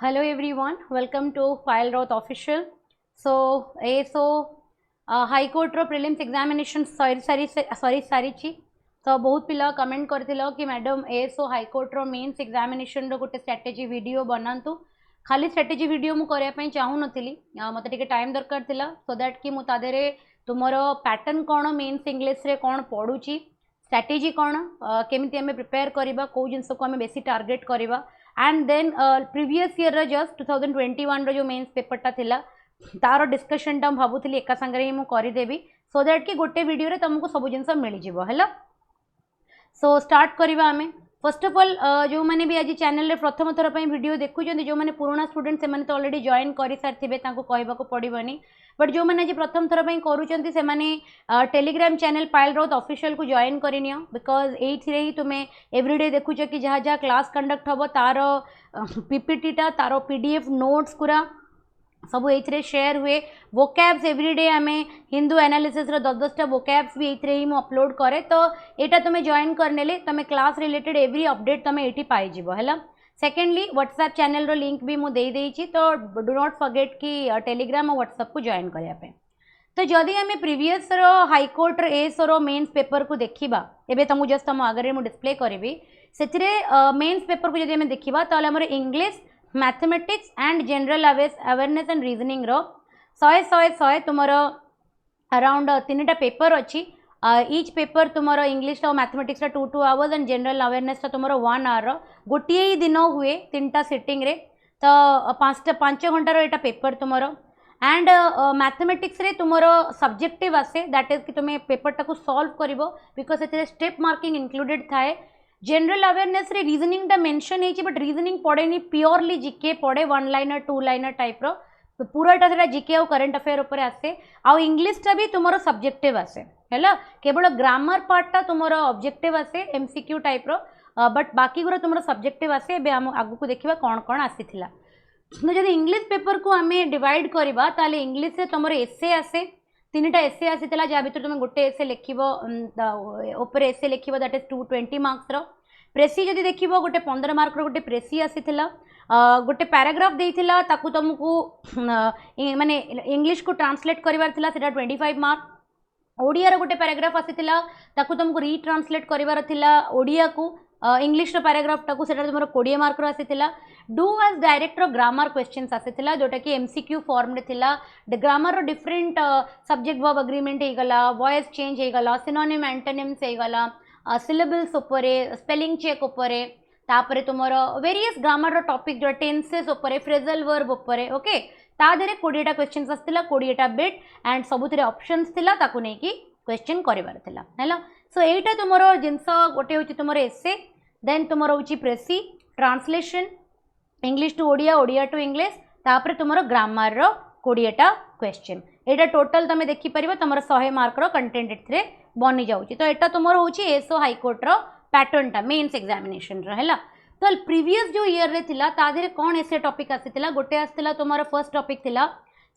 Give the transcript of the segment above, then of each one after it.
Hello everyone, welcome to File Roth Official. So High Court row prelims examination सारी तो बहुत पिला comment करथिलो कि मैडम ASO हाई कोर्ट रो mains examination रो गोटे strategy video बनातु खाली strategy video मु करिया पई चाहू नथिली मते टिके टाइम दरकार थिला सो दैट कि मु तादेरे तुमरो पैटर्न कोन मेंस इंग्लिश रे कोन पढुची स्ट्रेटजी कोन केमिति हमें प्रिपेयर करबा को जिंस को हमें बेसी टारगेट करबा एंड देन प्रीवियस ईयर रो जस्ट 2021 रो जो मेंस पेपर टा थिला तारो डिस्कशन टा भाबुथली एका संगे ही मु करि देबी सो दैट कि गोटे वीडियो रे तुमको सब जिंस मिल जिवो हैला। सो स्टार्ट करवा आम फर्स्ट ऑफ ऑल जो मैंने भी आज चैनल रे प्रथम थर पर वीडियो देखुं जो मैंने पुराना स्टूडेंट से तो ऑलरेडी जॉइन कर सारी कहवाक पड़ोनी बट जो मैंने आज प्रथम थर पर करुँच टेलीग्राम चैनल फाइल रॉथ ऑफिशियल को जॉइन करनी बिकज ये तुम्हें एवरीडे देखुच कि जहाँ जहाँ क्लास कंडक्ट हम तार पीपीटी टा तार पीडीएफ नोट्स पूरा सब ये शेयर हुए वोकैब्स एवरीडे आम हिंदू एनालिसिस रो 10-10टा वोकैब्स भी ये ही अपलोड करे तो यहाँ तुम्हें जॉइन करने तुम्हें क्लास रिलेटेड एवरी अपडेट तुम्हें ये पाइज है। सेकेंडली व्हाट्सएप चैनल रो लिंक भी मुझे देदेची तो डू नॉट फॉरगेट कि टेलीग्राम और व्हाट्सएप को जॉइन करने तो जदि आम प्रीवियस हाईकोर्ट एएसओ रो मेन्स पेपर को देखा एवं तुमको जस्ट तुम आगे मुझे डिस्प्ले करी से मेन्स पेपर को जब देखा तो आम English mathematics and general awareness and reasoning रो 100 तुमरो अराउंड 3टा पेपर अच्छी ईच पेपर तुमरो इंग्लिश और mathematics 2 hours and general awareness तुमरो 1 आवर गोटे ही दिन हुए 3टा सिटिंग रे तो 5 घंटार यहाँ पेपर तुमरो एंड मैथमेटिक्स रे तुमरो सब्जेक्टिव आसे दैट इज कि तुम्हें पेपर टाको सॉल्व करिवो बिकॉज से स्टेप मार्किंग इंक्लूडेड थाए। जनरल अवेयरनेस रे रीजनिंग टा मेंशन है बट रीजनिंग पड़ेनी प्योरली जीके पड़े 1 लाइनर 2 लाइनर टाइप रो तो पूराटा से जीके और करंट अफेयर ऊपर आसे आउ इंग्लिश टा भी तुमरो सब्जेक्टिव आसे हैला केवल ग्रामर पार्ट टा तुमरो ऑब्जेक्टिव आसे एमसीक्यू टाइप रो बट बाकी गुरा तुमरो सब्जेक्टिव आसे बे हम आगु को देखिबा कोन कोन आसीथिला तो जदि इंग्लिश पेपर को हमें डिवाइड करबा ताले इंग्लिश से तुमरो एसे आसे 3टा एसे आसीथिला जा भीतर तुम गोटे एसे लिखिबो ऊपर एसे लिखिबो दैट इज 220 मार्क्स रो प्रेसी जदि देखिबो गोटे 15 मार्क रो गोटे प्रेसी आसीथिला गोटे पैराग्राफ देइथिला ताकू तुमको माने इंग्लिश को ट्रांसलेट करिवार थिला सेटा 25 मार्क ओडिया रो गोटे पैराग्राफ आसीथिला ताकू तुमको रीट्रांसलेट करिवार थिला ओडिया को इंग्लिश रो पैराग्राफ टाकू सेटा तुमरो 20 मार्क रो आसीथिला do as directed grammar questions आसीथिला जोटा कि एमसीक्यू फॉर्म रे थिला ग्रामर रो डिफरेंट सब्जेक्ट वर्ब एग्रीमेंट हे गला वॉइस चेंज हे गला सिनोनिम एंटोनिम्स हे गला सिलेबल्स उपरे स्पेलिंग चेक उपरे तापरे तुमरो वेरियस ग्रामर रो टॉपिक जो टेंसेस उपरे फ्रेजल वर्ब उपरे ओके ता देरे 20टा क्वेश्चंस आस्तिला 20टा बिट एंड सबुथिरे ऑप्शंस थिला ताकू नै कि क्वेश्चन करिवार थिला हैला। सो एटा तुमरो जिंस गोटे होची तुमरो एसे देन तुमरो होची precis translation English to Odia Odia to English तापरे तुमरो ग्रामर रो 20टा क्वेश्चन एटा टोटल तमे देखि परिबो तुमरो 100 मार्क रो कंटेंट एथरे बनी जाउची तो एटा तुमरो होची एसओ हाई कोर्ट रो पैटर्न टा मेंस एग्जामिनेशन रो हैला। तो प्रीवियस जो ईयर रे थिला तादेरे कोन एसे टॉपिक आसीतिला गोटे आसीतिला तुमरो फर्स्ट टॉपिक थिला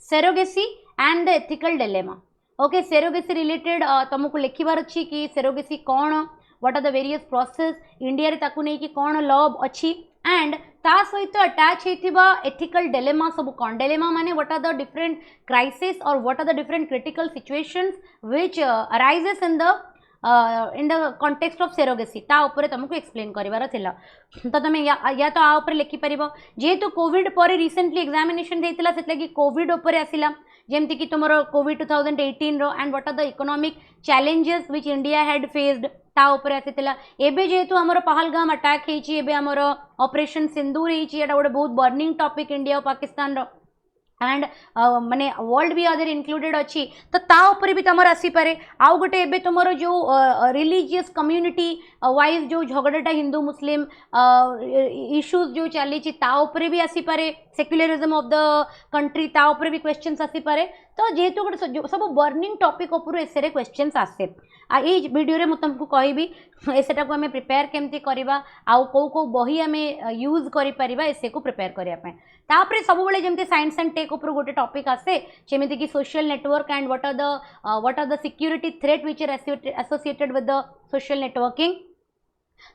surrogacy and the ethical dilemma okay surrogacy related तुमको लिखिबार अछि कि सेरोगेसी कोन what are the various process India रे ताकू नै कि कोन लॉ अछि एंड ता सहित अटैच होइथिबा एथिकल डिलेमा सब कोन डिलेमा माने what are the different crisis or what are the different critical situations which arises in the context of surrogacy ता ऊपर तुमको एक्सप्लेन करिवार थिला तो तुम या तो आ ऊपर लिखि परिबो जेहेतु कोविड पर रिसेंटली एग्जामिनेशन देइतिला सेतला कि कोविड ऊपर आसिला जेमति कि तुमरो कोविड 2018 रो and what are the economic challenges which India had faced ता ऊपर आसीतिला एबे जेहेतु हमरो पहलगाम अटैक हेची एबे हमरो ऑपरेशन सिंदूर हेची एटा गोटे बहुत बर्निंग टॉपिक इंडिया और पाकिस्तान रो एंड माने वर्ल्ड भी अदर इंक्लूडेड अच्छी तो ता ऊपर भी तुम आसी पारे आउ गोटे एबे तुमरो जो रिलीजियस कम्युनिटी वाइज जो झगड़ाटा हिंदू मुस्लिम इश्यूज जो चली ता ऊपर भी आसी पारे सेक्युलरिज्म ऑफ द कंट्री ता ऊपर भी क्वेश्चंस आसी पारे तो जेहेतु गोटे सब बर्निंग टॉपिक ऊपर एसे क्वेश्चंस आसे ये वीडियो रे तुमको कहबी एसेटा को हमें प्रिपेयर केमती करबा आउ को को बही हमें यूज करि परिबा एसे को प्रिपेयर करिया पे तापरे सब बेले जेमती साइंस एंड टेक ऊपर गोटे टॉपिक आसे जेमिति कि social network and what are the security threat which are associated with the social networking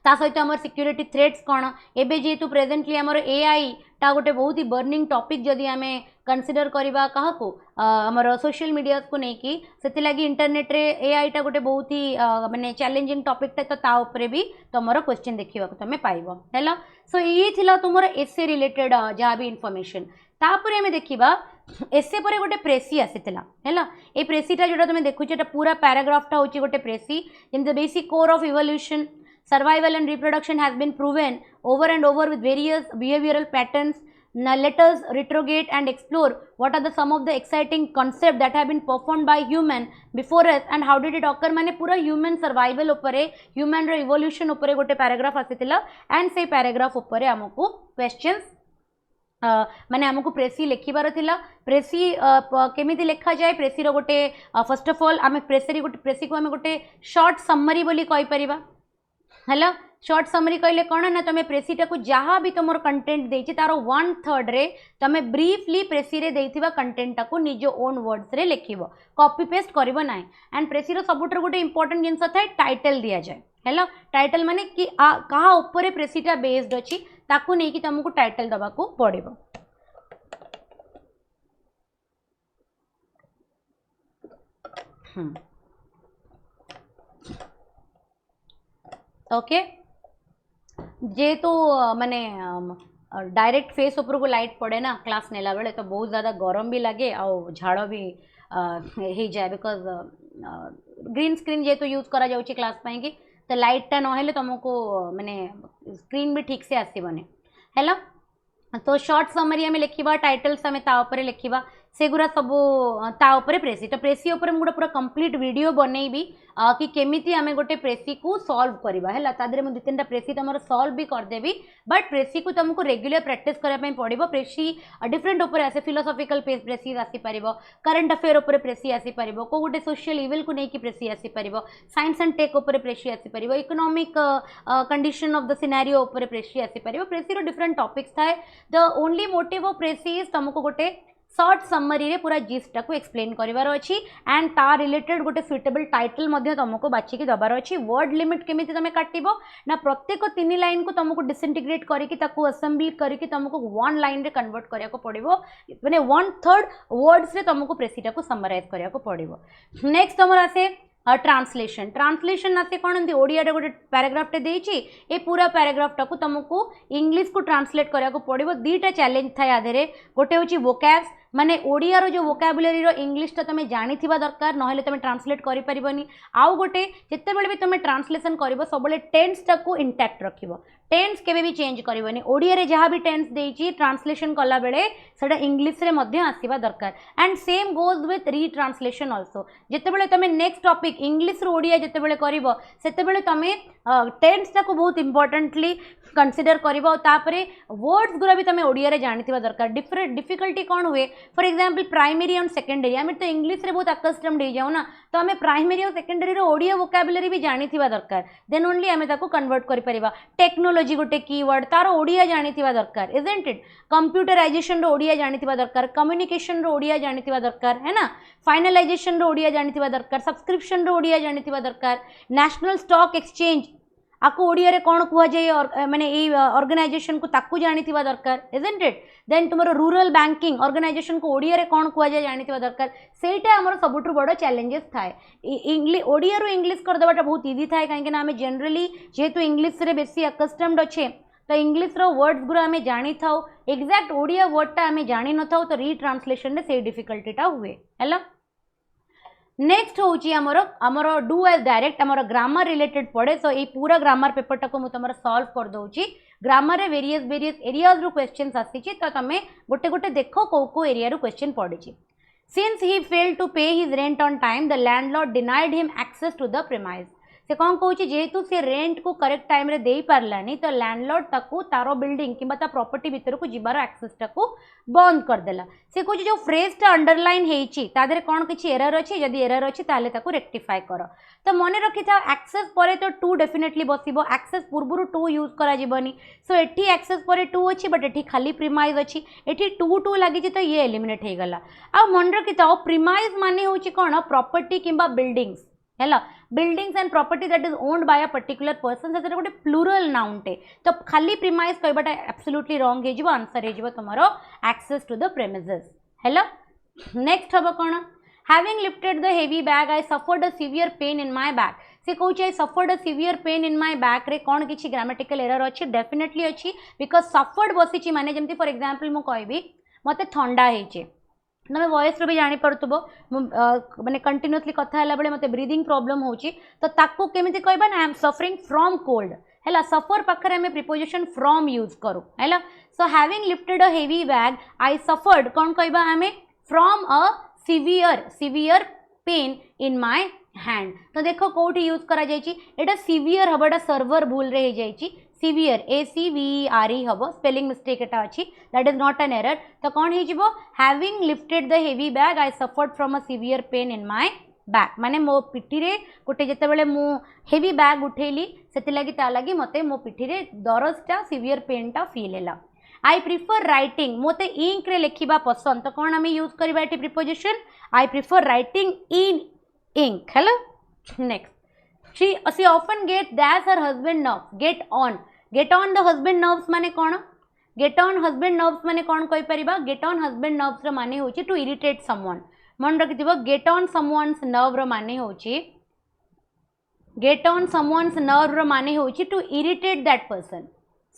ता सहित आम सिक्यूरिटी थ्रेट्स कौन एवं जेहेतु प्रेजेंटली आमर एआई टा गोटे बहुत ही बर्निंग टॉपिक जदि आम कंसीडर करवा क्या आमर सोशल मीडिया को लेकिन से लगी इंटरनेट रे एआई टा गोटे बहुत ही माने चैलेंजिंग टॉपिक टा तो ता ऊपर भी तुम क्वेश्चन देखा तुम पाइब है। सो ये थिला तुमर एसे रिलेटेड जहाँ भी इनफॉरमेशन तापर आम देखा एसे पर गोटे प्रेसी आसीला है ये प्रेसीटा जोटा तुम देखुचे पूरा पैराग्राफटा हूँ गोटे प्रेसी जमी basic core of evolution survival and reproduction has been proven over and over with various behavioral patterns. Now let us retrograde and explore what are the some of the exciting concepts that have been performed by human before us and how did it occur. माने पूरा human survival उपरे human evolution उपरे गोटे paragraph आसीला and से paragraph उपरे हमको questions माने हमको प्रेसी लिखिबार थिला। प्रेसी केमिति लिखा जाए प्रेसी रो गोटे फर्स्ट ऑफ ऑल आम प्रेसी को आम गोटे शॉर्ट समरी बोली कहि परिबा है। शॉर्ट समरी कहले कौन ना तुम प्रेसीटा को जहाँ भी तुम कंटेंट देछि तार 1/3 रे तुम ब्रीफली प्रेसी रे देथिबा कंटेंट को निज ओन वर्ड्स रे लिखिबो कॉपी पेस्ट करिवो नाही। एंड प्रेसी रो सबुटर गोटे इंपोर्टेंट जिनस थाए टाइटल दिया जाए है। टाइटल माने कि कहा ऊपर प्रेसीटा बेस्ड अछि ताकू नै कि तुमको टाइटल दबा को पड़िबो। ओके जे तो माने डायरेक्ट फेस ऊपर को लाइट पड़े ना क्लास नेला बेले तो बहुत ज़्यादा गरम भी लगे और झाड़ भी हो जाए बिकॉज ग्रीन स्क्रीन जे तो यूज करा जाउची क्लास पाई कि तो लाइटटा नहेले तुमको माने स्क्रीन भी ठीक से आसबनी है। तो शॉर्ट समरी आम लिखा टाइटल्स आम ताऊपर लिखा सेगुरा सब ताऊपर प्रेसी तो प्रेसी उपर गोटे पूरा कंप्लीट वीडियो बनईबी कि केमिति आम गोटे प्रेसी को सॉल्व करवा है। तादरे मुझे 2-3टा प्रेसी तुम सॉल्व भी करदेवी बट प्रेसी को तुमको रेगुलर प्रैक्टिस करने पड़ो। प्रेसी डिफरेंट उपर आसे फिलोसॉफिकल प्रेसी आसीपर करंट अफेयर उपर प्रेसी आसीपर को गोटे सोशल इविल को लेकिन प्रेसी आसीपर साइंस एंड टेक उपर प्रेसी आसीपर economic condition of the scenario उपर प्रेसी आसीपर प्रेसी डिफरेंट टॉपिक्स थाए। The only motive of precis is तुमको गोटे शॉर्ट समरी रे पूरा जिस्टा को एक्सप्लेन करिवार अछि एंड ता रिलेटेड गोटे सुइटेबल टाइटल मध्य तुमको बाछिकी दबार अछि। वर्ड लिमिट केमिति तुम काटिबो ना प्रत्येक 3 लाइन को तुमको डिसइंटीग्रेट करिकि ताकू असेंबल करिकि तुमको 1 लाइन रे कन्वर्ट करिया को पड़िबो माने 1/3 वर्ड्स रे तुमको प्रेसीटा को समराइज करिया को पड़िबो। नेक्स्ट तुमर आसे ट्रांसलेशन आसे कौन ओडिया गोटे पैराग्राफ देछि ए पूरा पैराग्राफटा को तुमको इंग्लिश को ट्रांसलेट करिया को पड़िबो। 2टा चैलेंज था यादे गोटे होची वोकैब्स माने ओडिया रो जो वोकैबुलरी रो इंग्लिश तुम जानिथिबा दरकार नहेले तुम ट्रांसलेट करि परिबनी। आउ गोटे जेते बेले भी तुम ट्रांसलेशन करिवो सबले टेंस टा को इंटैक्ट रखिवो टेंस केबे भी चेंज करबनी। ओडिया रे जहाँ भी टेंस देछि ट्रांसलेशन कला बेले सेटा इंग्लिश रे मध्य आसीबा दरकार and same goes with retranslation also. जेते बेले तुम नेक्स्ट टॉपिक इंग्लिश रो ओडिया जेते बेले करिवो सेते बेले तुम टेंस टा को बहुत इंपोर्टेंटली कंसीडर करिवो तापरे वर्ड्स गुरा भी तुम ओडिया रे जानिथिबा दरकार। डिफरेंट डिफिकल्टी कौन हुए for example primary and secondary आम तो इंग्लिश रे बहुत अकस्टम्ड हो जाऊ ना तो आम प्राइमरी और सेकेंडरी रो ओडिया वोकैबुलरी भी जानिथिबा दरकार देन ओनली आम ताको कन्वर्ट करि परिबा। टेक्नोलॉजी गोटे कीवर्ड तार ओडिया जानिथिबा दरकार इजंट इट। कंप्यूटराइजेशन रो ओडिया जानिथिबा दरकार कम्युनिकेशन रो ओडिया जानिथिबा दरकार है ना। फाइनलाइजेशन रो ओडिया जानिथिबा दरकार सब्सक्रिप्शन रो ओडिया जानिथिबा दरकार। नेशनल स्टॉक एक्सचेंज आपको ओडिया रे कौन कह जाए माने ये ऑर्गेनाइजेशन को ताकू जानिथिबा दरकार इजंट इट। देन तुम रूरल बैंकिंग ऑर्गेनाइजेशन को ओडिया रे कौन कह जाए जानिथिबा दरकार सेटा हमर सबुठु बड़ चैलेंजेस थाए। इंग्लिश ओडिया रो इंग्लिश कर देबाटा बहुत इजी थाए काहे ना आमे जनरली जेहेतु इंग्लिश रे बेसी अकस्टम्ड अच्छे तो इंग्लिश रो वर्ड्स गुरा आमे जानी थाओ एक्जाक्ट ओडिया वर्डटा आमे जानी न थाओ तो रीट्रांसलेशन रे से डिफिकल्टीटा हुए हैला। नेक्स्ट होची आमर डू एज डायरेक्ट आमर ग्रामर रिलेटेड पड़े सो ये पूरा ग्रामर पेपरटा को मुझे सॉल्व कर दूची। ग्रामर रे वेरियस एरियाज रो क्वेश्चंस आसी तो तुम गोटे गोटे देख को एरिया रो क्वेश्चन पड़ी। Since he failed to pay his rent on time the landlord denied him access to the premise. से कौन कहूँ जेहेतु से रेंट को करेक्ट टाइम रे दे पारलानी तो लैंडलॉर्ड ताकू तार बिल्डिंग कि प्रॉपर्टी भितर को जीवार एक्सेस टाकू बंद करदेला। से कहूँ जो फ्रेजटा अंडरलाइन होती तादरे कौन किसी एरर अच्छी जदि एरर अच्छी ताले ताकू रेक्टिफाई कर तो मन रखी था एक्सेस पर तो 2 डेफिनेटली बसिबो एक्सेस पूर्व 2 यूज करा जीवनी सो एठी एक्सेस पर 2 अच्छी बट एठी खाली प्रीमाइज अच्छी एठी 2 लगी तो ये एलिमिनेट हो गला। आ मन रखी था प्रीमाइज माने होची कौन प्रॉपर्टी किंबा बिल्डिंग्स है buildings and property that is owned by a particular person से गोटे प्लूरल नाउन टे तो खाली प्रीमाइज कहबाटा एब्सोल्युटली रॉन्ग हो आंसर हो तुमरो एक्सेस टू द प्रेमिसेस है नेक्स्ट हम कौन having lifted the heavy bag I suffered a severe pain in my back से कौच I suffered a severe pain in my back रे कौन किसी ग्रामेटिकल एरर अच्छी डेफिनेटली अच्छी बिकज सफर्ड बसी माने जमती फॉर एग्जांपल मु कहबी मते ठंडा होइचे तुम वॉइस भी जानीपरुव मैंने कंटिन्यूअसली कथा बेले मत ब्रीदिंग प्रॉब्लम होची तो ताकू केमिति कहबा ना I am suffering from cold है सफर पाखे आम प्रिपोजिशन फ्रॉम यूज करूँ है so having lifted a heavy bag I suffered कौन कहबा आम from a severe pain in my hand तो देख कौटी यूज करा जायछि एटा सिवियर हबा सर्वर भूल रे हो जायछि सिवियर ACVERE हम स्पेलिंग मिस्टेक एटा अच्छी that is not an error तो कौन हो having lifted the heavy bag I suffered from a severe pain in my back माने मो पिठी रे गोटे जितेबाला मु हेवी बैग उठेली से लगी मते मो पिठी रे दरजटा सिवियर पेनटा फील है आई प्रिफर राइटिंग मोते इंक रे लिखिबा पसंद तो कौन आम यूज करबा एटी preposition I prefer writing in ink hello next she often get dash her husband nerves get on the husband nerves माने कौन get on husband nerves माने कौन कहि परिबा get on husband nerves रो माने होची to irritate someone मन रखिथिबो get on someone's nerve रो माने होची get on someone's nerve रो माने होची to irritate that person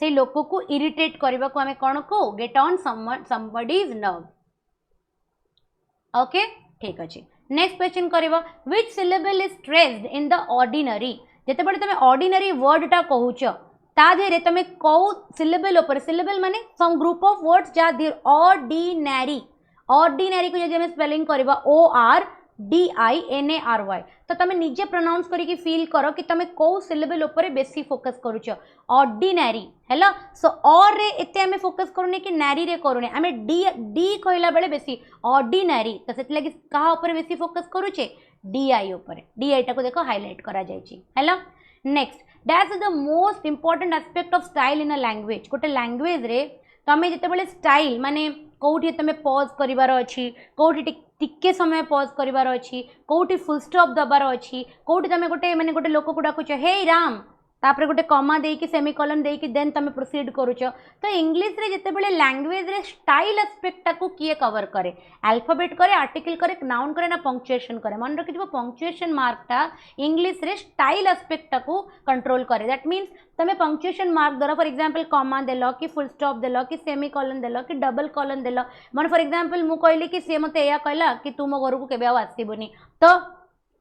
से लोक को irritate करबा को हमें कौन को get on somebody's nerve okay ठीक अछि नेक्स्ट क्वेश्चन करिवो which syllable is stressed in the ordinary जते बडे तमे ऑर्डिनरी वर्ड टा कहूछ ता धेरे तमे को सिलेबल ऊपर सिलेबल माने सम ग्रुप ऑफ वर्ड्स जा देर ऑर्डिनरी को जदि हम स्पेलिंग करबा ORDINARY तो तमे निजे प्रोनाउंस करी फील करो कि तमे को सिलेबल ऊपर बेसी फोकस करूछ ऑर्डिनरी हैला सो और रे एते हमें फोकस करूने कि नारी रे करूने हमें डी कहला बेले बेसी ऑर्डिनरी तो सेत लगी कहा ऊपर बेसी फोकस करूचे DI ऊपर DI टा को देखो हाईलाइट करा जायछि हैला next that is the most important aspect of style in a language गोटे लैंग्वेज रे तमे जते बेले स्टाइल माने कोठी तमे पॉज करिवार अछि कोठी टिके समय पॉज करिवार अछि कोठी फुल स्टॉप दबार अछि कोठी तमे गोटे माने गोटे लोक को डाकुछ हे राम तापर गोटे कमा देकी सेमीकोलन देकी देन तमे प्रोसीड करूछ तो इंग्लिश रे जते बेले लैंग्वेज रे स्टाइल एस्पेक्ट को किए कवर करे अल्फाबेट करे आर्टिकल करे नाउन करे ना पंक्चुएशन करे मन रखि जो पंक्चुएशन मार्क टा इंग्लिश रे स्टाइल एस्पेक्ट को कंट्रोल करे दैट मींस तमे पंक्चुएशन मार्क द्वारा फॉर एग्जांपल कमा देलो कि फुल स्टॉप देलो कि सेमीकोलन देलो कि डबल कोलन देलो मन फॉर एग्जांपल मु कहली कि से मते या कहला कि तू मो घर को केबे आसीबोनी तो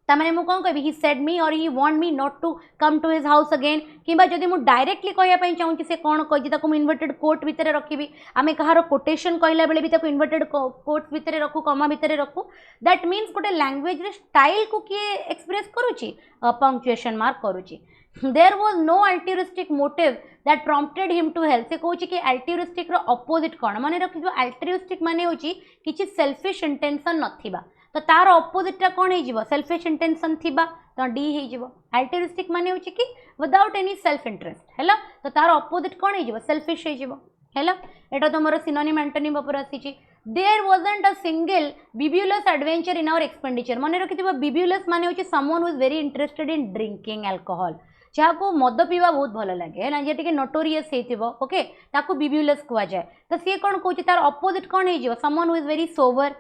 तमाने मु कौन कहबी ही said me or he want me not to come to his house again किबा जदि मु डायरेक्टली कहया पई चाहू कि से कोन कहि ताको मु इन्वर्टेड कोट भितरे रखिबी आमे कहारो कोटेशन कहला बेले भी ताको इन्वर्टेड कोट भितरे रखू कमा भितरे रखू दैट मींस गोटे लैंग्वेज रे स्टाइल को किए एक्सप्रेस करूची पंक्चुएशन मार्क करूची there was no altruistic motive that prompted him to help से कहूची कि अल्ट्रुइस्टिक रो ऑपोजिट कोन माने रखिबो अल्ट्रुइस्टिक माने होची किछि सेल्फिश इंटेंशन नथिबा तो तार ऑपोजिट कौन हो सेल्फिश इंटेंशन थिबा तो डी हो अल्ट्रुइस्टिक माने होची कि विदाउट एनी सेल्फ इंटरेस्ट हैला तो तार ऑपोजिट कौन हो सेल्फिश हो हैला एटा तुमरो सिनोनिम एंटोनिम ऊपर आसीची there wasn't a single bibulous adventure in our expenditure माने रखिथिबो बिब्यूलस माने होची someone who is very interested in drinking alcohol जहाँ को मद पीवा बहुत भल लगे ना जे टिके नोटोरियस हेतिबो ओके ताकू बिब्यूलस कुआ जाए तो सी कौन कहूची तार ऑपोजिट कौन हो someone who is very sober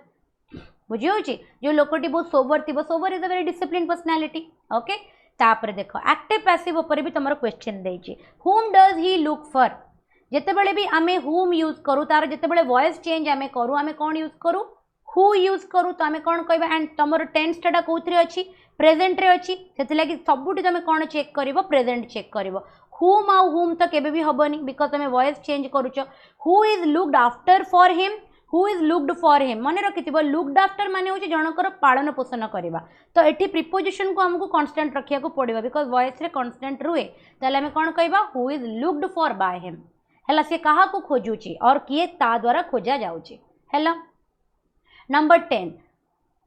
बुझी होची जो लोकटी बहुत सोबर थी sober is a very discipline personality okay तापर देखो एक्टिव पैसिव ऊपर भी तुम क्वेश्चन देछि हुम डज ही लुक फॉर जिते बड़े भी आमे हुम यूज करू तार जिते बड़े वॉइस चेंज आमे करू आमे कौन यूज करू हु यूज करू तो आमे कौन कहबा एंड तुमर टेंस टा कोथरे अछि प्रेजेंट रे अछि सेति लागि सबुटी तुम कौन चेक करिवो प्रेजेंट चेक करिवो हुम आउ हुम तो केबे भी हबनी बिकॉज तुम वॉइस चेंज करूचो who is looked after for him who is looked for him मन रखिथिबो लुक्ड आफ्टर माने होची जनकर पालन पोषण करबा तो एठी प्रिपोजिशन को हमको कांस्टेंट रखिया को पड़िबा बिकॉज वॉइस रे कांस्टेंट रुए ताले हमें कोन कहबा who is looked for by him हैला से कहा को खोजुची और किए ता द्वारा खोजा जाउची हैला number 10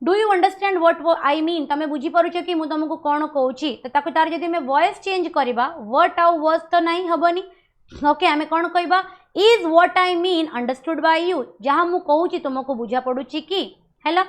do you understand what I mean तमे बुझी पारुछ कि मु तुमको कोन कहूची तो ताको तार जदी में वॉइस चेंज करबा व्हाट आउ वाज तो नहीं हबनी ओके हमें कौन कहबा is what I mean understood by you जहाँ मु कहूची तुमको बुझा पड़ुची कि हैला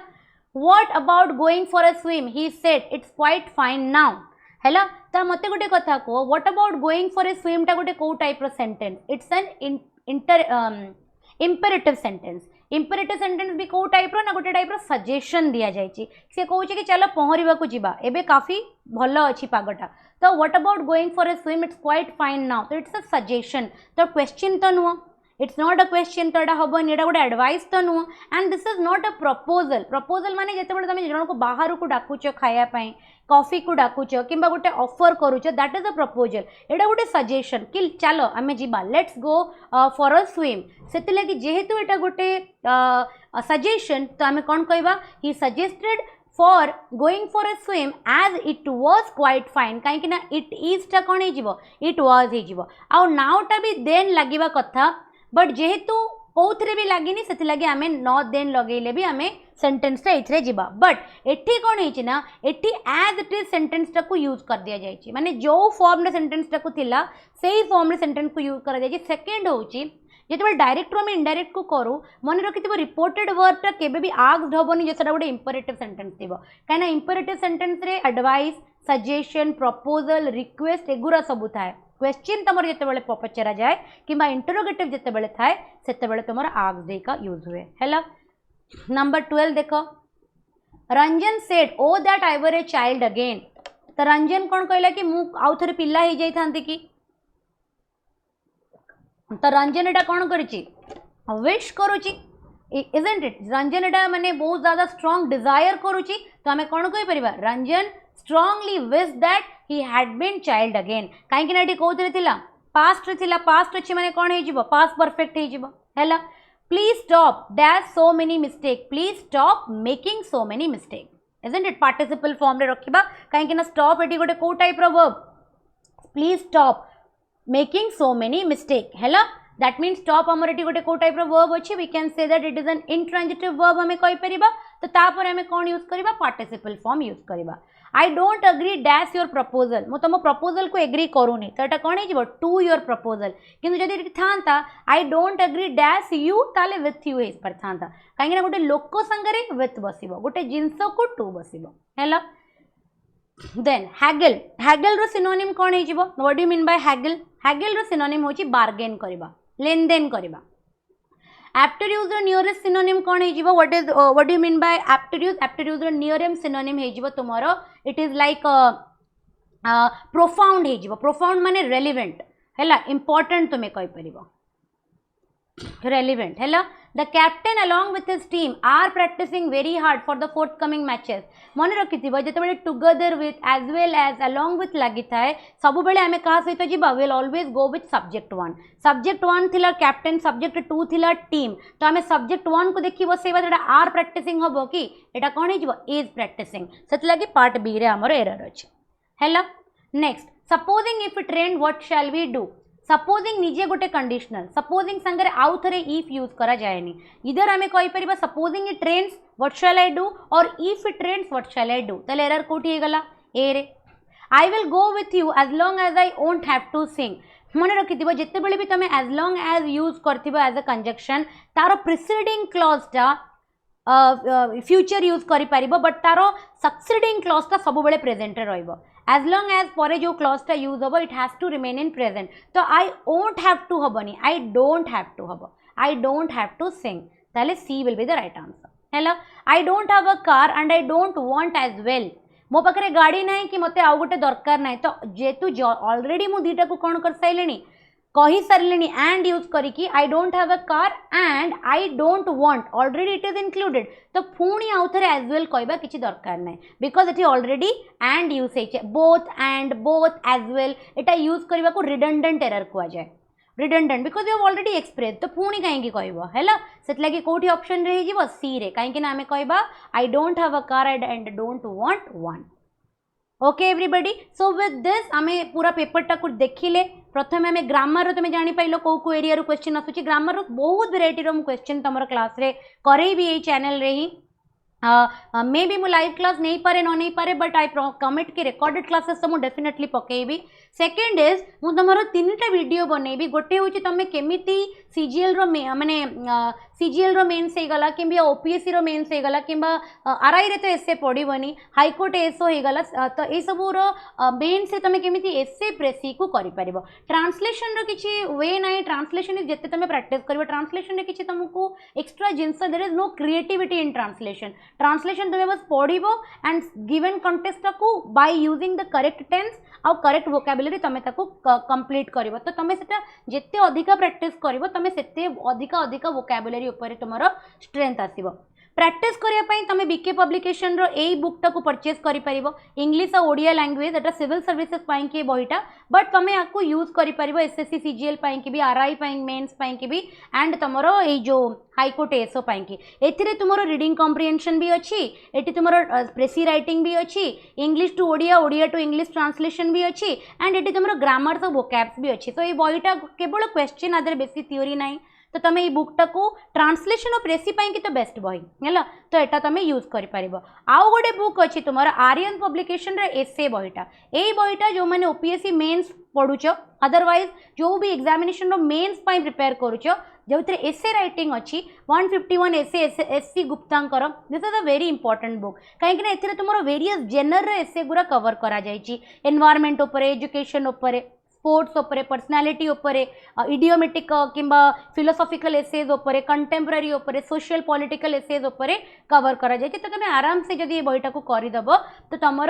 what about going for a swim he said it's quite fine now हैला ता मते गोटे कथा को what about going for a swim टा गोटे को टाइप रो sentence it's an imperative sentence imperative sentence भी को टाइप रो ना गोटे टाइप रो सजेशन दिया जायछि से कहूँ कि चलो पहरिबा को जीवा एबे काफी भलो अछि पागटा तो what about going for a swim it's quite fine now तो इट्स अ सजेशन तो क्वेश्चन तो नुह इट्स नॉट अ क्वेश्चन तो हेन ये गोटे एडवाइस तो नुह and this is not a proposal proposal माने जिते तुम जन को बाहर को डाकुच खायापाई कॉफी को डाकुच कि गोटे ऑफर करुच दैट इज अ प्रपोजल एटा गोटे सजेशन कि चलो आम जीवा let's go for a swim से जेहेतु एटा गोटे सजेशन तो आम कौन कहवा he suggested for going for a swim as it was quite fine कहीं ना इट इज टा कौन हो इट वाज हो नाउटा भी देन लगे कथा बट जेहेतु कौन भी लगे से लगे आम न देन लगे भी आम सेंटेंसटा ये जावा बट एठी कौन है एठी एज इट इज सेंटेंसटा को यूज कर दिया जाए माने जो फॉर्म सेंटेंसटा को थिला सेही फॉर्म सेंटेंस को यूज कर दिया सेकेंड होची जिते डायरेक्ट रू आम इनडायरेक्ट को करूँ मन रखि रिपोर्टेड वर्बटा केबे भी आस्क्ड हेनी जो गोटे इंपेरेटिव सेंटेंस थी कहीं इंपेरेटिव सेंटेंस रे एडवाइस सजेशन प्रपोजल रिक्वेस्ट एगुरा सब थाए क्वेश्चन तुम जिते पचरा जाए कि इंटरोगेटिव जिते थाए से तुम आस्क्ड का यूज हुए है नंबर 12 देख Ranjan said oh that I were a child again तो रंजन कौन कहला कि मु आउ थे पिला ही जाइथांती कि तो रंजन एटा कौन करिछि विश करुछि इजंट इट रंजन एटा माने बहुत ज्यादा स्ट्रांग डिजायर करुछि तो आमे कौन कहि परिबा Ranjan strongly wish that he had been child again कहीं ना ये कौन थिला पास्ट थिला पास्ट अच्छे माने कौन हो पास्ट परफेक्ट हो हैला please stop dash so many mistake please stop making so many mistake isn't it participle form रे रखिबा कहीं ना स्टॉप एटी गोटे को टाइप रो verb please stop making so many mistake हैला दैट मीन्स स्टॉप आमर एटी गोटे को टाइप रो वर्ब अछि we can say that it is an intransitive verb हमें कहि परिबा तो तापर हमें कौन यूज करिबा पार्टिसिपल फॉर्म यूज करिबा I don't agree dash your proposal मु तुम प्रपोजल को एग्री करूनी तो यहाँ कौन हो टू योर प्रपोजल किंतु जदि था I don't agree dash you ताले विथ यू पर था कहीं गोटे लोक संगे विथ बस गोटे जिनस को टू बस है देन हैगल हैगल रो सिनोनिम कौन हो what do mean by haggle haggle रो सिनोनिम होची बार्गेन करबा लेन देन करबा एप्टिट्यूड रो नियरेस्ट सिनोनिम कौन हो what do mean by aptitude रो नियरेस्ट सिनोनिम हो तुमरो इट इज लाइक प्रोफाउंड हो प्रोफाउंड माने रेलिवेंट है इंपोर्टेंट तुम्हें कहि परिबो relevant है the captain along with his team are practicing very hard for the forthcoming matches मन रखि जिते together with as well as along with लगी थाए सब बेले आमे कहा सहित जीवा will always go with subject 1 थिला कैप्टेन सब्जेक्ट 2 थिला टीम तो आमे सब्जेक्ट 1 को देखि बसेबा जेटा आर प्रैक्टिसिंग हबो कि एटा कोन हे जीवो इज प्रैक्टिसिंग सेत लगी पार्ट बी रे हमर एरर अछि हैला next supposing if it rain what shall we do supposing निजे गोटे कंडीशनल सपोजिंग संगे आउ थे इफ यूज करा जाएनी इधर आमे कहि परिबा supposing it rains what shall I do or if it rains what shall I do तले एरर कोठी हे गला ए रे I will go with you as long as I won't have to sing मन रखि जिते बेले भी तुम एज लॉन्ग एज यूज करथिबो एज अ कंजक्शन तार प्रिसीडिंग क्लॉजटा फ्यूचर यूज करि परिबो बट तार सक्सीडिंग क्लॉजटा सब बेले प्रेजेंट रे रहइबो as long as परे जो क्लॉजटा यूज हम it has to remain in present तो आई वोंट हैव टू हबनी आई डोंट हैव टू हब I don't have to sing ताले C will be the right answer हैला I don't have a car and I don't want as well मो पाखरे गाड़ी नहीं कि मते आउ गोटे दरकार नहीं तो जेतु ऑलरेडी मु दीटा को कोन कर साइलेनी कही सारे एंड यूज करी आई don't have a car and I don't want already it is included तो पुणी आउ थे एज वेल कहबा किसी दरकार ना बिकज ये ऑलरेडी एंड यूज है बोथ एज वेल एटा यूज करने को रिडंडेंट एरर कह जाए redundant because you already express तो पुणी कहीं कहब है से लगी कौटी ऑप्शन रही सी रे कहीं आम कहबा आई don't have a car and don't want one okay everybody so with this आमे पूरा पेपरटा को देखिले प्रथम आम ग्रामर तुम जापार कौ एरिया क्वेश्चन आसूँ ग्रामर बहुत भेराइटी क्वेश्चन तुम क्लास रे करेबी ये चैनल रे ही मे बी मु लाइव क्लास नहीं पारे न नहीं पारे बट आई कमिट कि रिकॉर्डेड क्लासेस तो मुझे डेफिनेटली पकेबी सेकेंड इज मुझे तुम 3टा वीडियो बनैबी गोटे हूँ तुम केमी सीजीएल रो माने सीजीएल रो मेन्स हे गला कि ओपीएससी रो मेन्स हे गला कि आरआई रे तो एसए पड़ोनी हाईकोर्ट एसओ हो गला तो ये सब मेन्स से तुम केमी एसए प्रेसी को करि परिबो ट्रांसलेशन रो किछि वे नाही ट्रांसलेशन इज जते तुम प्रैक्टिस करबो ट्रांसलेशन रे किछि तुमको एक्स्ट्रा जिंस there is no creativity in translation translation तुम बस पढ़िबो एंड गिवन कंटेक्स्ट को by using the correct tense आउ करेक्ट वोकाबुलरी तुम ताको कंप्लीट करिवो तो तुम सेटा जेते अधिका प्रैक्टिस करिवो तुम सेते अधिका वोकाबुलरी ऊपर तुमरो स्ट्रेंथ आसीबो प्रैक्टिस करने तुम बीके पब्लिकेशन रो ए बुकटा को परचेज कर इंग्लिश और ओडिया लैंग्वेज एटा सिविल सर्विसेज की बहीटा बट तुम आपको यूज कर एसएससी सीजीएल की भी आरआई मेन्स की भी एंड तुमर ये जो हाईकोर्ट एसओ की एथिरे तुमर रीडिंग कॉम्प्रिहेंशन भी अच्छी एटी तुमर प्रेसी राइटिंग भी अच्छी English to Odia Odia to English translation भी अच्छी एंड एटी तुमर ग्रामर सब वोकैब्स भी अच्छी तो ये बहीटा केवल क्वेश्चन आदर बेसी थ्योरी ना तो तुम ये बुकटा को ट्रांसलेशन और प्रेसी की तो बेस्ट बही है तो यहाँ तुम यूज कर आउ गोटे बुक अच्छी तुम आर्यन पब्लिकेशन एसए बहीटा यही बहीटा जो मैंने ओपीएससी मेन्स पढ़ुच अदरवाइज जो भी एग्जामिनेशन रो मेन्स प्रिपेयर करुच जो एसए राइटिंग अच्छी 151 एससी गुप्तांकर this is a very important book कहीं तुम वेरियस जेनर एसए गुरा कवर करा एनवायरमेंट उपरे एजुकेशन उपरे स्पोर्ट्स उपरे पर्सनालिटी उपरे इडियोमेटिक किंबा फिलोसॉफिकल एसेज उपरे कंटेम्पररी उपरे सोशल पॉलिटिकल एसेज उपरे कवर करा जाय तो तुम आराम से जदि बहीटा को करदेव तो तुम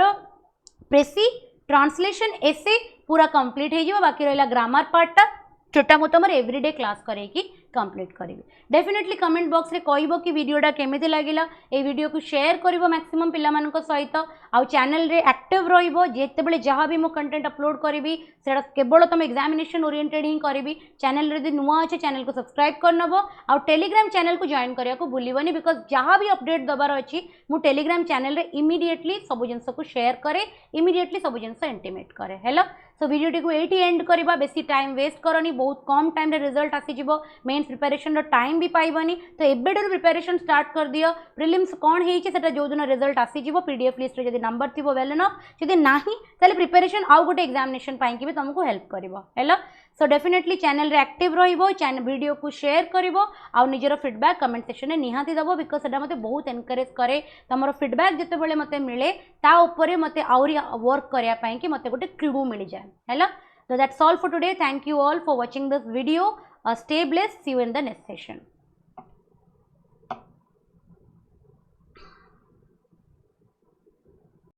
प्रेसी ट्रांसलेशन एसे पूरा कंप्लीट हो बाकी रहा ग्रामर पार्टा छोटा मु तुम एवरीडे क्लास करेगी कंप्लीट करी डेफिनेटली कमेंट बॉक्स रे कहबो कि वीडियोटा केमिति लागिला ए वीडियो को शेयर करिवो मैक्सिमम पिला मानक सहित आ चैनल रे एक्टिव रहिबो जेते बेले जहां भी मो कंटेंट अपलोड करिवि सेटा केवल तुम एग्जामिनेशन ओरिएंटेड ही करिवि चैनल रे नुआ अच्छे चैनल को सब्सक्राइब करनबो आ टेलीग्राम चैनल को जॉइन करिया को भूलिबनी बिकॉज जहां भी अपडेट दबार अछि मु टेलीग्राम चैनल रे इमीडिएटली सब जिंस को शेयर करे इमीडिएटली सब जिंस इंटिमेट करे हेलो सो वीडियो को एटी एंड करबा बेसी टाइम वेस्ट करनी बहुत कम टाइम रे रिजल्ट आसी जिवो मेन्स प्रिपरेशन रो टाइम भी पाइबनी तो एबेडर प्रिपरेशन स्टार्ट कर दियो प्रिलिम्स कौन हेछि सेटा जो दिन रिजल्ट आसी जिवो पीडीएफ लिस्ट रे जदी नंबर थिबो वेल एनफ जदी नाही ताले प्रिपरेशन आउ गोटे एग्जामिनेशन पाई कि भी तुमको हेल्प करिवो हेलो सो डेफिनेटली चैनल रे एक्टिव रहिबो चैनल वीडियो को शेयर करिवो आ निजर फीडबैक कमेंट सेक्शन में निहाती दबो बिकॉज सेटा मते बहुत एनकरेज करे तमरो फीडबैक जते बेले मते मिले ता ऊपर मते आउरी वर्क करिया पाई कि मते गोटे क्लू मिल जाए hello so that's all for today thank you all for watching this video stay blessed see you in the next session